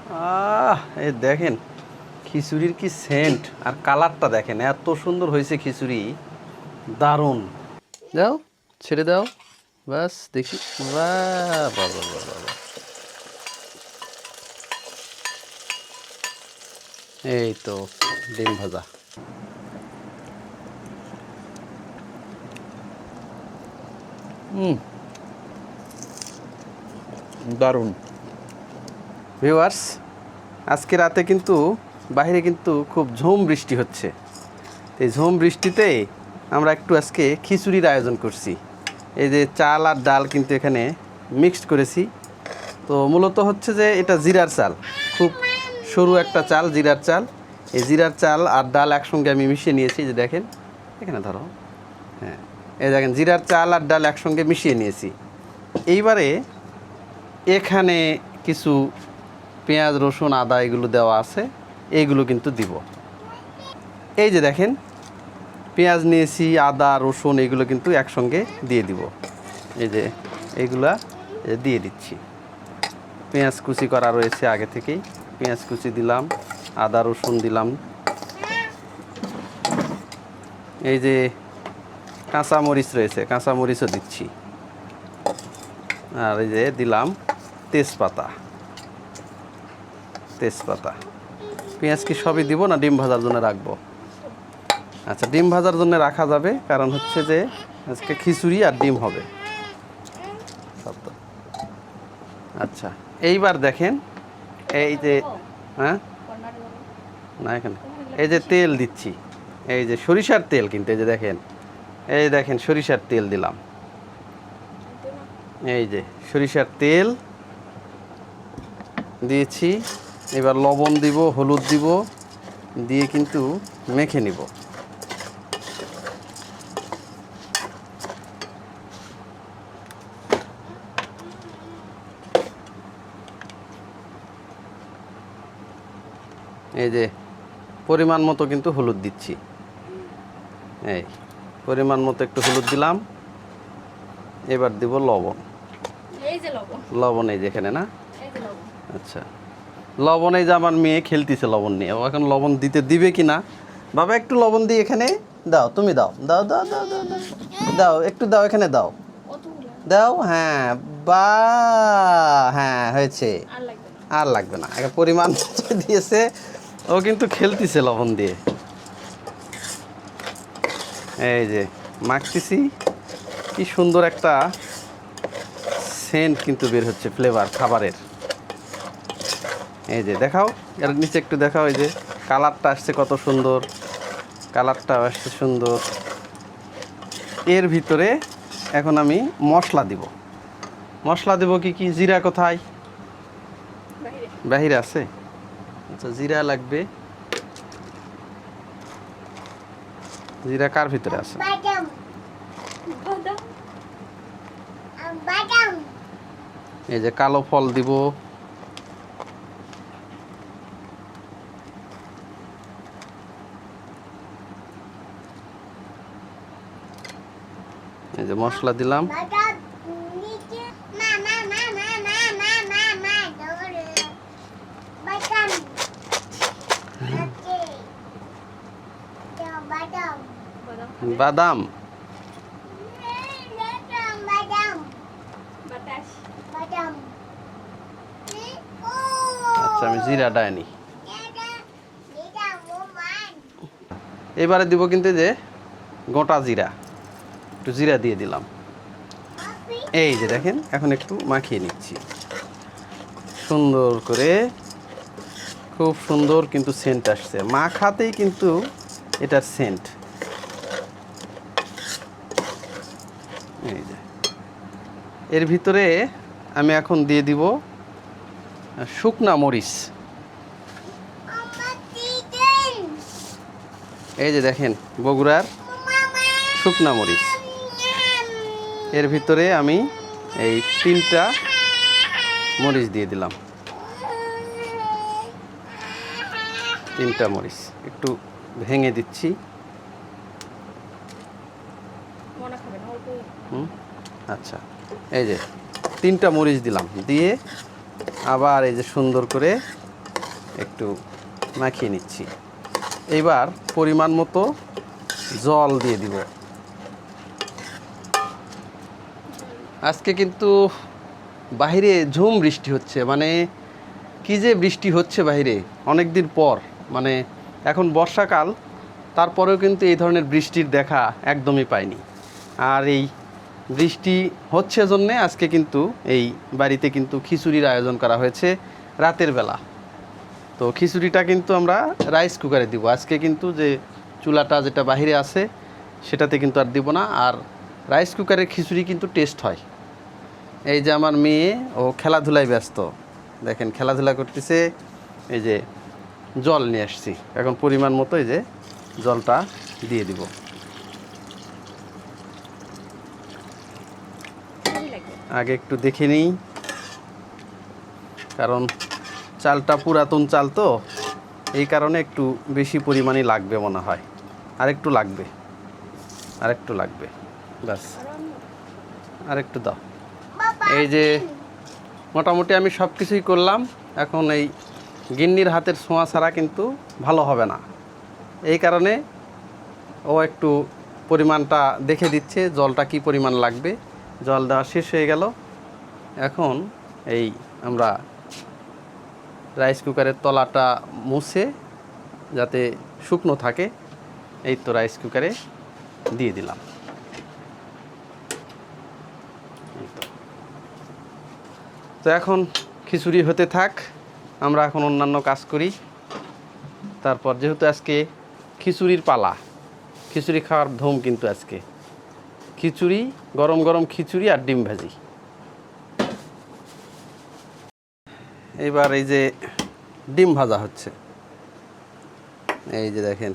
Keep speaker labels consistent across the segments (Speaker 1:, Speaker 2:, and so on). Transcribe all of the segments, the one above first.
Speaker 1: এই দেখেন খিচুড়ির কি সেন্ট আর কালারটা দেখেন, এত সুন্দর হয়েছে খিচুড়ি, দারুণ। দাও, ছেড়ে দাও, বাস দেখি। বাহ বাহ বাহ বাহ বাহ। এই তো ডিম ভাজা। দারুণ। ভিউয়ার্স, আজকে রাতে কিন্তু বাইরে কিন্তু খুব ঝুম বৃষ্টি হচ্ছে। এই ঝুম বৃষ্টিতে আমরা একটু আজকে খিচুড়ির আয়োজন করছি। এই যে চাল আর ডাল কিন্তু এখানে মিক্সড করেছি। তো মূলত হচ্ছে যে এটা জিরার চাল, খুব সরু একটা চাল, জিরার চাল। এই জিরার চাল আর ডাল একসঙ্গে আমি মিশিয়ে নিয়েছি। যে দেখেন এখানে ধরো, হ্যাঁ এই দেখেন জিরার চাল আর ডাল একসঙ্গে মিশিয়ে নিয়েছি। এইবারে এখানে কিছু পেঁয়াজ, রসুন, আদা এগুলো দেওয়া আছে, এইগুলো কিন্তু দিব। এই যে দেখেন পেঁয়াজ নিয়েছি, আদা, রসুন এগুলো কিন্তু একসঙ্গে দিয়ে দিব। এই যে এইগুলা দিয়ে দিচ্ছি। পেঁয়াজ কুচি করা রয়েছে আগে থেকেই, পেঁয়াজ কুচি দিলাম, আদা রসুন দিলাম। এই যে কাঁচামরিচ রয়েছে, কাঁচামরিচও দিচ্ছি। আর এই যে দিলাম তেজপাতা। পেঁয়াজ কি সবই দিব না ডিম ভাজার জন্য রাখবো? আচ্ছা, ডিম ভাজার জন্য রাখা যাবে, কারণ হচ্ছে যে আজকে খিচুড়ি আর ডিম হবে। আচ্ছা, এইবার দেখেন এই যে, হ্যাঁ না এখানে এই যে তেল দিচ্ছি, এই যে সরিষার তেল কিন্তু, এই যে দেখেন, এই দেখেন সরিষার তেল দিলাম। এই যে সরিষার তেল দিয়েছি। এবার লবণ দিব, হলুদ দিব, দিয়ে কিন্তু মেখে নিব। এই যে পরিমাণ মতো কিন্তু হলুদ দিচ্ছি। এই পরিমাণ মতো একটু হলুদ দিলাম। এবার দিব লবণ। লবণ এই যেখানে না, আচ্ছা লবণ। এই যে আমার মেয়ে খেলতেছে লবণ নিয়ে, ও এখন লবণ দিবে কি না। বাবা একটু লবণ দিই এখানে, দাও তুমি, দাও দাও দাও দাও দাও দাও দাও, একটু দাও এখানে, দাও দাও। হ্যাঁ বা, হ্যাঁ হয়েছে, আর লাগবে না। একটা পরিমাণ দিয়েছে, ও কিন্তু খেলতেছে লবণ দিয়ে। এই যে মাখতেছি, কি সুন্দর একটা সেন্ট কিন্তু বের হচ্ছে, ফ্লেভার খাবারের। এই যে দেখাও, এর নিচে একটু দেখাও, এই যে কালারটা আসছে কত সুন্দর, কালারটা আসছে সুন্দর। এর ভিতরে এখন আমি মশলা দিব। মশলা দেব কি কি, জিরা কোথায়? বাহিরে আছে। আচ্ছা, জিরা লাগবে। জিরা কার ভিতরে আছে? এই যে কালো ফল দিব। এই যে মশলা দিলাম। বাদাম, আচ্ছা আমি জিরা ডাইনি। এবারে দিব কিন্তু যে গোটা জিরা, একটু জিরা দিয়ে দিলাম। এই যে দেখেন, এখন একটু মাখিয়ে নিচ্ছি সুন্দর করে। খুব সুন্দর কিন্তু সেন্ট আসছে, মাখাতেই কিন্তু এটার সেন্ট। এই যে এর ভিতরে আমি এখন দিয়ে দিব শুকনা মরিচ। এই যে দেখেন বগুড়ার শুকনা মরিচ। এর ভিতরে আমি এই 3টা মরিচ দিয়ে দিলাম। 3টা মরিচ একটু ভেঙে দিচ্ছি। আচ্ছা, এই যে 3টা মরিচ দিলাম, দিয়ে আবার এই যে সুন্দর করে একটু মাখিয়ে নিচ্ছি। এইবার পরিমাণ মতো জল দিয়ে দিব। আজকে কিন্তু বাইরে ঝুম বৃষ্টি হচ্ছে, মানে কি যে বৃষ্টি হচ্ছে বাইরে অনেক দিন পর, মানে এখন বর্ষাকাল তারপরেও কিন্তু এই ধরনের বৃষ্টির দেখা একদমই পাইনি। আর এই বৃষ্টি হচ্ছে জন্যে আজকে কিন্তু এই বাড়িতে কিন্তু খিচুড়ির আয়োজন করা হয়েছে রাতের বেলা। তো খিচুড়িটা কিন্তু আমরা রাইস কুকারে দিব আজকে, কিন্তু যে চুলাটা যেটা বাহিরে আছে সেটাতে কিন্তু আর দিব না। আর রাইস কুকারের খিচুড়ি কিন্তু টেস্ট হয়। এই যে আমার মেয়ে ও খেলাধুলায় ব্যস্ত, দেখেন খেলাধুলা করতেছে। এই যে জল নিয়ে আসছি, এখন পরিমাণ মতো এই যে জলটা দিয়ে দিব। আগে একটু দেখে নিই, কারণ চালটা পুরাতন চাল তো এই কারণে একটু বেশি পরিমাণই লাগবে মনে হয়। আরেকটু লাগবে, আরেকটু লাগবে, ব্যাস আরেকটু দাও। এই যে মোটামুটি আমি সব কিছুই করলাম। এখন এই গিন্নির হাতের ছোঁয়া ছাড়া কিন্তু ভালো হবে না, এই কারণে ও একটু পরিমাণটা দেখে দিচ্ছে জলটা কি পরিমাণ লাগবে। জল দেওয়া শেষ হয়ে গেল। এখন এই আমরা রাইস কুকারের তলাটা মুছে যাতে শুকনো থাকে, এই তো রাইস কুকারে দিয়ে দিলাম। তো এখন খিচুড়ি হতে থাক, আমরা এখন অন্যান্য কাজ করি। তারপর যেহেতু আজকে খিচুড়ির পালা, খিচুড়ি খাওয়ার ধুম কিন্তু আজকে। খিচুড়ি, গরম গরম খিচুড়ি আর ডিম ভাজি। এবার এই যে ডিম ভাজা হচ্ছে, এই যে দেখেন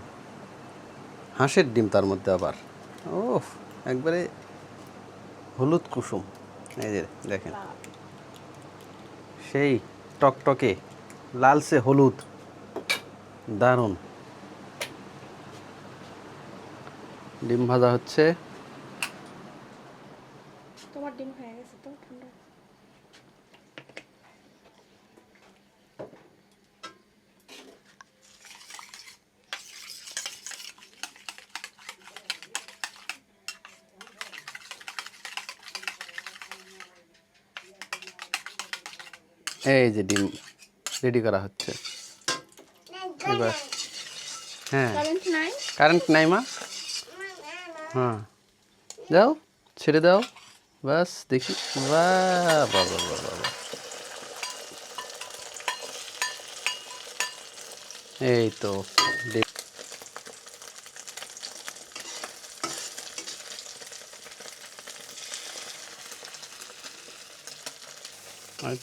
Speaker 1: হাঁসের ডিম, তার মধ্যে আবার ও একবারে হলুদ কুসুম। এই যে দেখেন সেই টকটকে লালচে হলুদ, দারুণ ডিম ভাজা হচ্ছে।
Speaker 2: তোমার ডিম হয়ে গেছে তো ঠান্ডা।
Speaker 1: এই যে ডিম রেডি করা হচ্ছে এবার। হ্যাঁ
Speaker 2: কারেন্ট নাই,
Speaker 1: কারেন্ট নাই মা। হ্যাঁ দাও, ছেড়ে দাও, বাস দেখি। বাহ বাবা বাবা, এই তো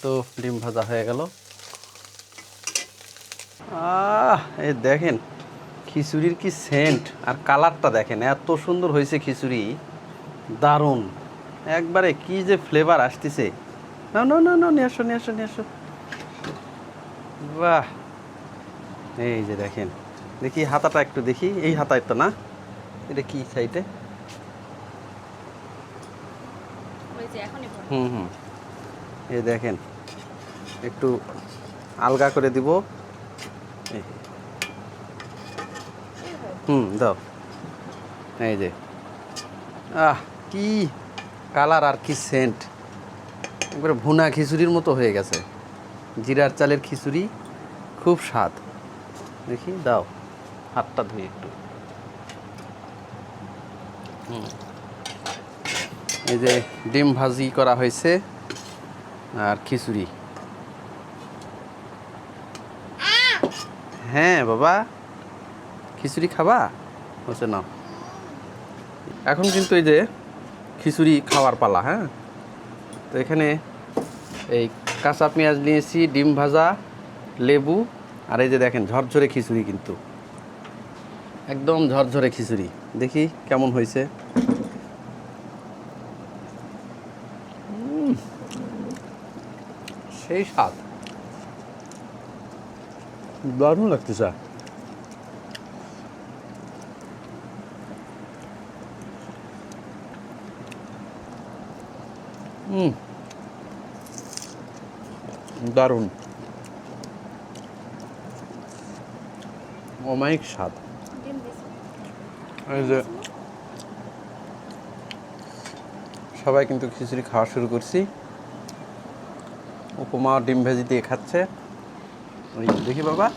Speaker 1: তো ডিম ভাজা হয়ে গেল। এই দেখেন খিচুড়ির কি সেন্ট, আর কালারটা দেখেন এত সুন্দর হয়েছে খিচুড়ি, দারুণ একবারে, কি যে ফ্লেভার আসতেছে। না না না না, নিয়ে আসো নিয়ে আসো নিয়ে আসো। বাহ, এই যে দেখেন, দেখি হাতাটা একটু দেখি, এই হাতায় তো না, এটা কি সাইডে? হুম হুম, এই দেখেন একটু আলগা করে দিব। দাও, এই যে কি কালার আর কি সেন্ট, একবারে ভুনা খিচুড়ির মতো হয়ে গেছে। জিরার চালের খিচুড়ি, খুব স্বাদ। দেখি দাও, হাতটা ধুই একটু। এই যে ডিম ভাজি করা হয়েছে আর খিচুড়ি। হ্যাঁ বাবা, খিচুড়ি খাবা? হচ্ছে না, এখন কিন্তু এই যে খিচুড়ি খাওয়ার পালা। হ্যাঁ, তো এখানে এই কাঁচা পেঁয়াজ নিয়েছি, ডিম ভাজা, লেবু, আর এই যে দেখেন ঝরঝরে খিচুড়ি, কিন্তু একদম ঝরঝরে খিচুড়ি। দেখি কেমন হয়েছে। সেই স্বাদ, দারুণ লাগতেছে। দারুণ। অমায়িক স্বাদ।
Speaker 2: ডিম দিছি।
Speaker 1: এই যে সবাই কিন্তু খিচুড়ি খাওয়া শুরু করছি। উপমা ডিম ভেজি দিয়ে খাচ্ছে। ওই দেখি বাবা।